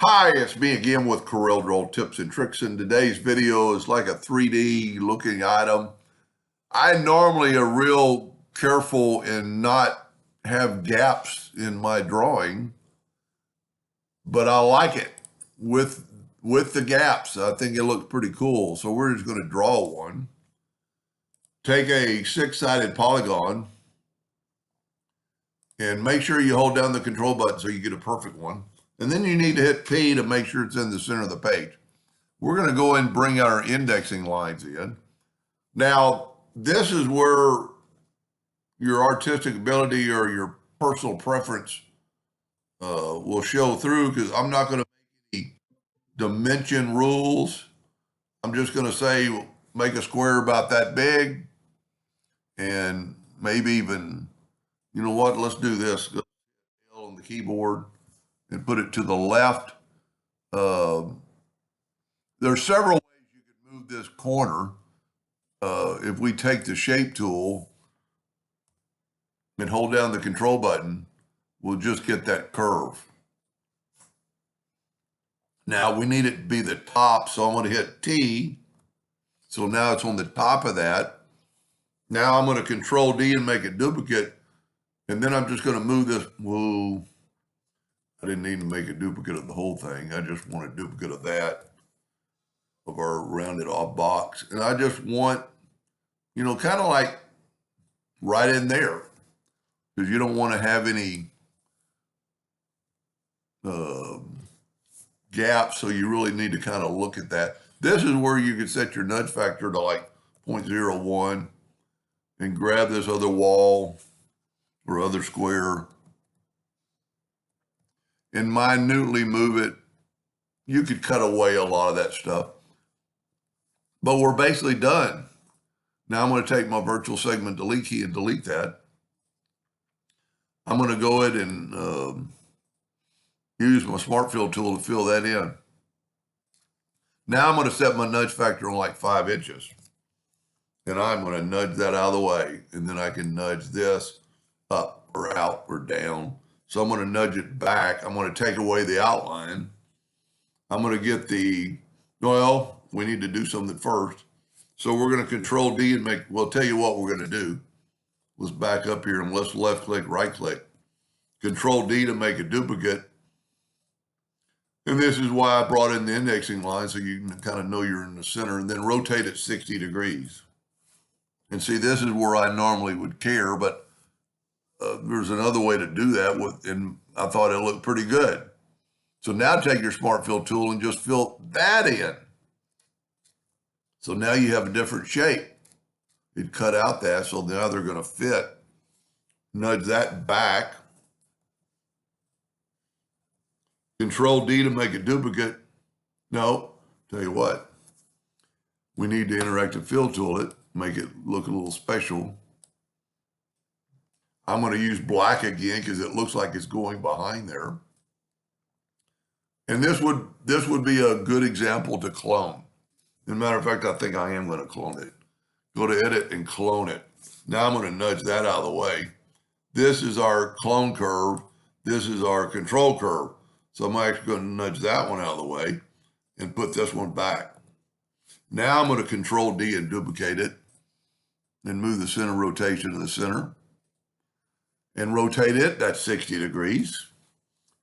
Hi, it's me again with Corel Draw tips and tricks, and today's video is like a 3D looking item. I normally are real careful and not have gaps in my drawing, but I like it with the gaps. I think it looks pretty cool. So we're just going to draw one. Take a six-sided polygon and make sure you hold down the control button so you get a perfect one. And then you need to hit P to make sure it's in the center of the page. We're going to go and bring our indexing lines in. Now, this is where your artistic ability or your personal preference will show through, because I'm not going to make any dimension rules. I'm just going to say make a square about that big, and maybe even, you know what, let's do this. Go on the keyboard and put it to the left. There's several ways you can move this corner. If we take the shape tool and hold down the control button, we'll just get that curve. Now we need it to be the top, so I'm going to hit T. So now it's on the top of that. Now I'm going to control D and make a duplicate, and then I'm just going to move this. Whoa, I didn't need to make a duplicate of the whole thing. I just want a duplicate of that, of our rounded off box. And I just want, you know, kind of like right in there, because you don't want to have any gaps, so you really need to kind of look at that. This is where you can set your nudge factor to like 0.01 and grab this other wall or other square and minutely move it. You could cut away a lot of that stuff, but we're basically done. Now I'm going to take my virtual segment delete key and delete that. I'm going to go ahead and use my smart fill tool to fill that in. Now I'm going to set my nudge factor on like 5 inches. And I'm going to nudge that out of the way. And then I can nudge this up or out or down. So I'm going to nudge it back. I'm going to take away the outline. I'm going to get well, we need to do something first. So we're going to control D and well, tell you what we're going to do. Let's back up here and let's left click, right click. Control D to make a duplicate. And this is why I brought in the indexing line, so you can kind of know you're in the center, and then rotate it 60 degrees. And see, this is where I normally would care, but there's another way to do that, and I thought it looked pretty good. So now take your smart fill tool and just fill that in. So now you have a different shape. It cut out that, so now they're going to fit. Nudge that back. Control D to make a duplicate. No, tell you what. We need to interactive fill tool it, make it look a little special. I'm going to use black again because it looks like it's going behind there. And this would be a good example to clone. As a matter of fact, I think I am going to clone it. Go to edit and clone it. Now I'm going to nudge that out of the way. This is our clone curve. This is our control curve. So I'm actually going to nudge that one out of the way and put this one back. Now I'm going to control D and duplicate it and move the center rotation to the center and rotate it. That's 60 degrees.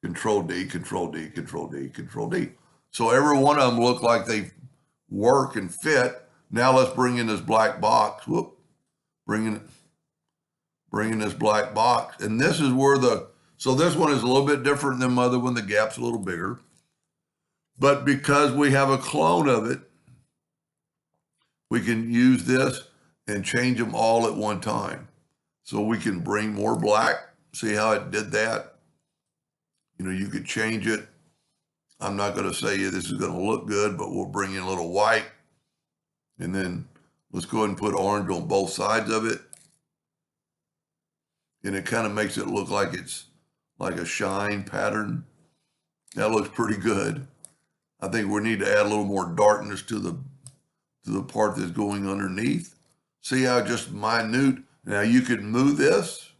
Control D, control D, control D, control D. So every one of them look like they work and fit. Now let's bring in this black box. Whoop, bring in this black box. And this is where so this one is a little bit different than the other one. The gap's a little bigger. But because we have a clone of it, we can use this and change them all at one time. So we can bring more black. See how it did that? You know, you could change it. I'm not going to say this is going to look good, but we'll bring in a little white. And then let's go ahead and put orange on both sides of it. And it kind of makes it look like it's like a shine pattern. That looks pretty good. I think we need to add a little more darkness to the part that's going underneath. See how just minute. Now you could move this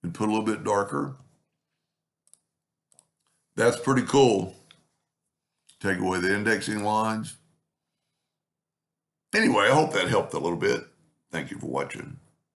and put a little bit darker. That's pretty cool. take away the indexing lines. Anyway, I hope that helped a little bit. Thank you for watching.